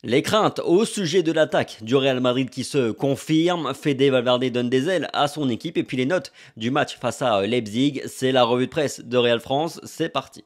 Les craintes au sujet de l'attaque du Real Madrid qui se confirment, Fede Valverde donne des ailes à son équipe et puis les notes du match face à Leipzig, c'est la revue de presse de Real France, c'est parti.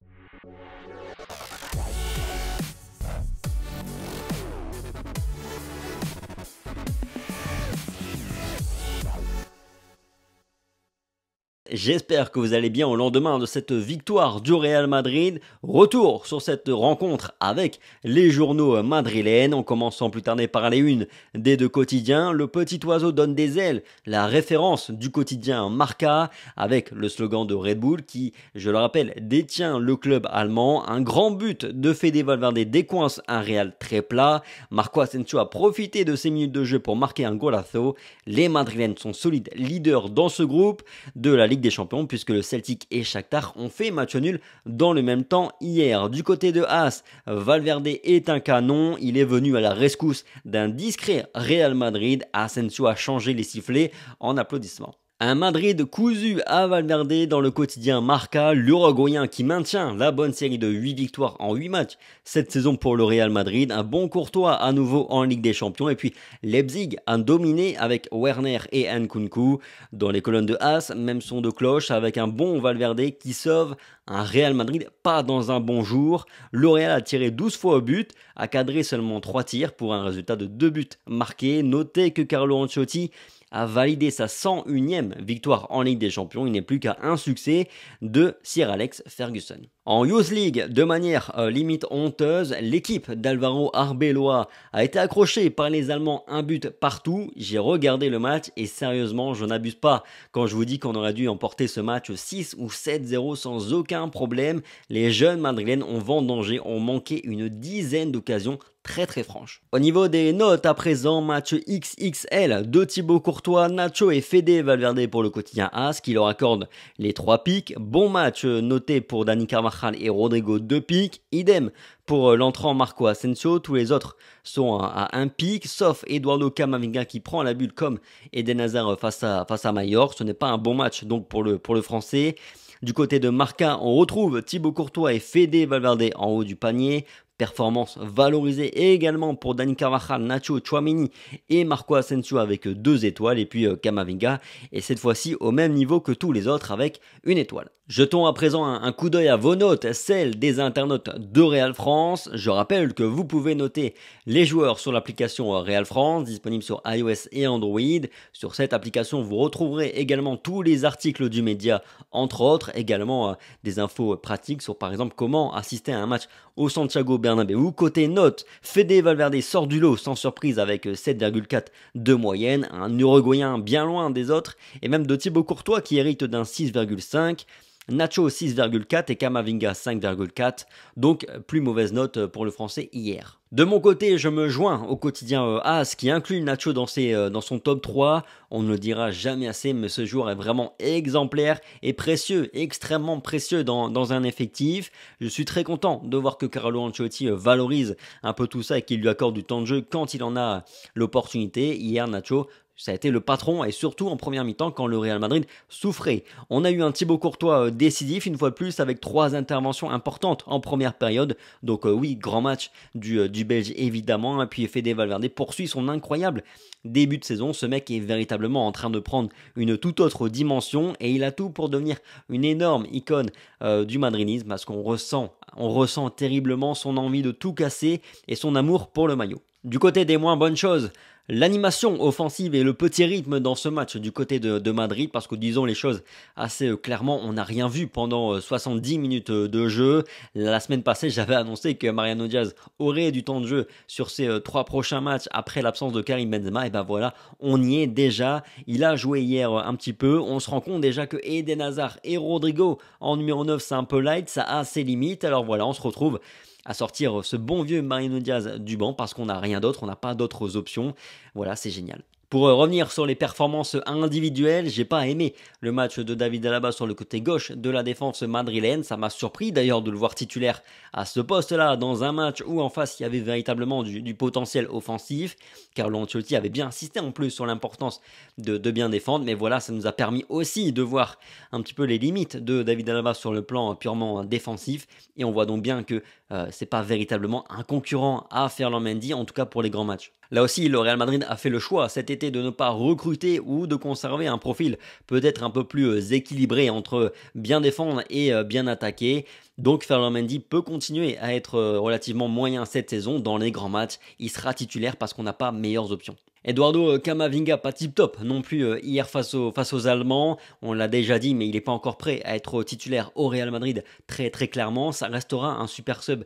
J'espère que vous allez bien au lendemain de cette victoire du Real Madrid. Retour sur cette rencontre avec les journaux madrilènes. En commençant plus tarder par les unes des deux quotidiens. Le petit oiseau donne des ailes. La référence du quotidien Marca avec le slogan de Red Bull qui, je le rappelle, détient le club allemand. Un grand but de Fede Valverde décoince un Real très plat. Marco Asensio a profité de ses minutes de jeu pour marquer un golazo. Les madrilènes sont solides leaders dans ce groupe de la Ligue des Champions puisque le Celtic et Shakhtar ont fait match nul dans le même temps hier. Du côté de As, Valverde est un canon, il est venu à la rescousse d'un discret Real Madrid. Asensio a changé les sifflets en applaudissements. Un Madrid cousu à Valverde dans le quotidien Marca, l'Uruguayen qui maintient la bonne série de 8 victoires en 8 matchs cette saison pour le Real Madrid, un bon Courtois à nouveau en Ligue des Champions et puis Leipzig a dominé avec Werner et Nkunku. Dans les colonnes de As, même son de cloche avec un bon Valverde qui sauve un Real Madrid pas dans un bon jour. Le Real a tiré 12 fois au but, a cadré seulement 3 tirs pour un résultat de 2 buts marqués. Notez que Carlo Ancelotti a validé sa 101e victoire en Ligue des Champions. Il n'est plus qu'à un succès de Sir Alex Ferguson. En Youth League, de manière limite honteuse, l'équipe d'Alvaro Arbeloa a été accrochée par les Allemands un but partout. J'ai regardé le match et sérieusement, je n'abuse pas quand je vous dis qu'on aurait dû emporter ce match 6 ou 7-0 sans aucun problème. Les jeunes madrilènes ont vendangé, ont manqué une dizaine d'occasions très franches. Au niveau des notes à présent, match XXL de Thibaut Courtois, Nacho et Fede Valverde pour le quotidien AS qui leur accorde les 3 pics. Bon match noté pour Dani Carvajal et Rodrigo 2 pics. Idem pour l'entrant Marco Asensio, tous les autres sont à 1 pic, sauf Eduardo Camavinga qui prend la bulle comme Eden Hazard face à Mallorca. Ce n'est pas un bon match donc pour le français. Du côté de Marca, on retrouve Thibaut Courtois et Fede Valverde en haut du panier. Performance valorisée également pour Dani Carvajal, Nacho, Tchouaméni et Marco Asensio avec 2 étoiles et puis Camavinga et cette fois-ci au même niveau que tous les autres avec 1 étoile. Jetons à présent un coup d'œil à vos notes, celles des internautes de Real France. Je rappelle que vous pouvez noter les joueurs sur l'application Real France, disponible sur iOS et Android. Sur cette application, vous retrouverez également tous les articles du média, entre autres, également des infos pratiques sur par exemple comment assister à un match au Santiago Bernabéu. Côté notes, Fede Valverde sort du lot sans surprise avec 7,4 de moyenne, un Uruguayen bien loin des autres, et même de Thibaut Courtois qui hérite d'un 6,5. Nacho 6,4 et Camavinga 5,4, donc plus mauvaise note pour le français hier. De mon côté, je me joins au quotidien AS qui inclut Nacho dans son top 3. On ne le dira jamais assez, mais ce joueur est vraiment exemplaire et précieux, extrêmement précieux dans un effectif. Je suis très content de voir que Carlo Ancelotti valorise un peu tout ça et qu'il lui accorde du temps de jeu quand il en a l'opportunité. Hier, Nacho, ça a été le patron et surtout en première mi-temps quand le Real Madrid souffrait. On a eu un Thibaut Courtois décisif une fois de plus avec 3 interventions importantes en première période. Donc oui, grand match du Belge évidemment. Et puis Fede Valverde poursuit son incroyable début de saison. Ce mec est véritablement en train de prendre une toute autre dimension et il a tout pour devenir une énorme icône du madridisme parce qu'on ressent terriblement son envie de tout casser et son amour pour le maillot. Du côté des moins bonnes choses, l'animation offensive et le petit rythme dans ce match du côté de Madrid, parce que disons les choses assez clairement, on n'a rien vu pendant 70 minutes de jeu. La semaine passée, j'avais annoncé que Mariano Diaz aurait du temps de jeu sur ses 3 prochains matchs après l'absence de Karim Benzema. Et ben voilà, on y est déjà. Il a joué hier un petit peu. On se rend compte déjà que Eden Hazard et Rodrigo en numéro 9, c'est un peu light, ça a ses limites. Alors voilà, on se retrouve à sortir ce bon vieux Mariano Diaz du banc parce qu'on n'a rien d'autre, on n'a pas d'autres options. Voilà, c'est génial. Pour revenir sur les performances individuelles, j'ai pas aimé le match de David Alaba sur le côté gauche de la défense madrilène. Ça m'a surpris d'ailleurs de le voir titulaire à ce poste-là dans un match où en face il y avait véritablement du potentiel offensif. Carlo Ancelotti avait bien insisté en plus sur l'importance de bien défendre. Mais voilà, ça nous a permis aussi de voir un petit peu les limites de David Alaba sur le plan purement défensif. Et on voit donc bien que c'est pas véritablement un concurrent à Ferland Mendy, en tout cas pour les grands matchs. Là aussi, le Real Madrid a fait le choix cet été de ne pas recruter ou de conserver un profil peut-être un peu plus équilibré entre bien défendre et bien attaquer. Donc Ferland Mendy peut continuer à être relativement moyen cette saison dans les grands matchs. Il sera titulaire parce qu'on n'a pas meilleures options. Eduardo Camavinga, pas tip top non plus hier face aux Allemands. On l'a déjà dit, mais il n'est pas encore prêt à être titulaire au Real Madrid très très clairement. Ça restera un super sub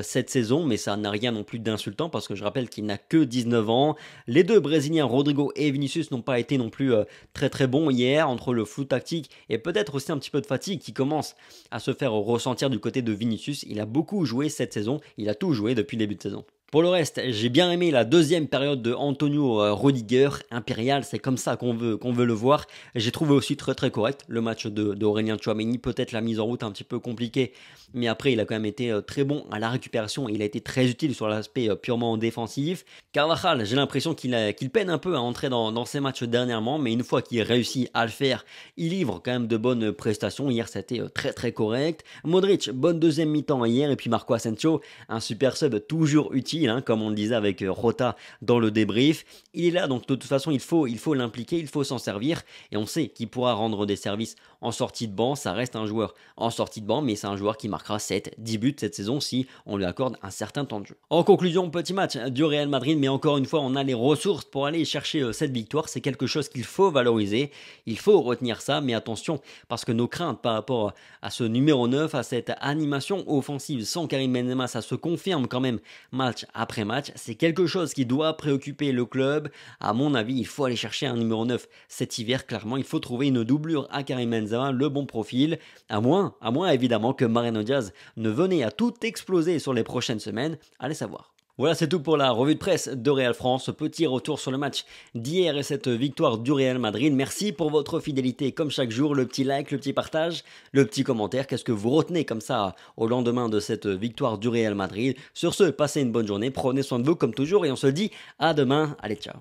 cette saison, mais ça n'a rien non plus d'insultant parce que je rappelle qu'il n'a que 19 ans. Les deux Brésiliens, Rodrigo et Vinicius, n'ont pas été non plus très très bons hier entre le flou tactique et peut-être aussi un petit peu de fatigue qui commence à se faire ressentir du côté de Vinicius. Il a beaucoup joué cette saison, il a tout joué depuis le début de saison. Pour le reste, j'ai bien aimé la deuxième période de Antonio Rudiger, impérial, c'est comme ça qu'on veut le voir. J'ai trouvé aussi très très correct le match d'Aurélien Tchouaméni, peut-être la mise en route un petit peu compliquée, mais après il a quand même été très bon à la récupération, il a été très utile sur l'aspect purement défensif. Carvajal, j'ai l'impression qu'il peine un peu à entrer dans ses matchs dernièrement, mais une fois qu'il réussit à le faire, il livre quand même de bonnes prestations. Hier c'était très très correct. Modric, bonne deuxième mi-temps hier, et puis Marco Asensio, un super sub toujours utile. Comme on le disait avec Rota dans le débrief. Il est là, donc de toute façon, il faut l'impliquer, il faut s'en servir. Et on sait qu'il pourra rendre des services en sortie de banc. Ça reste un joueur en sortie de banc, mais c'est un joueur qui marquera 7-10 buts cette saison si on lui accorde un certain temps de jeu. En conclusion, petit match du Real Madrid, mais encore une fois, on a les ressources pour aller chercher cette victoire. C'est quelque chose qu'il faut valoriser. Il faut retenir ça, mais attention, parce que nos craintes par rapport à ce numéro 9, à cette animation offensive sans Karim Benzema, ça se confirme quand même match après match. C'est quelque chose qui doit préoccuper le club. À mon avis, il faut aller chercher un numéro 9 cet hiver. Clairement, il faut trouver une doublure à Karim Benzema, le bon profil. À moins évidemment que Mariano Diaz ne venait à tout exploser sur les prochaines semaines. Allez savoir. Voilà, c'est tout pour la revue de presse de Real France. Petit retour sur le match d'hier et cette victoire du Real Madrid. Merci pour votre fidélité comme chaque jour. Le petit like, le petit partage, le petit commentaire. Qu'est-ce que vous retenez comme ça au lendemain de cette victoire du Real Madrid? Sur ce, passez une bonne journée. Prenez soin de vous comme toujours et on se dit à demain. Allez, ciao.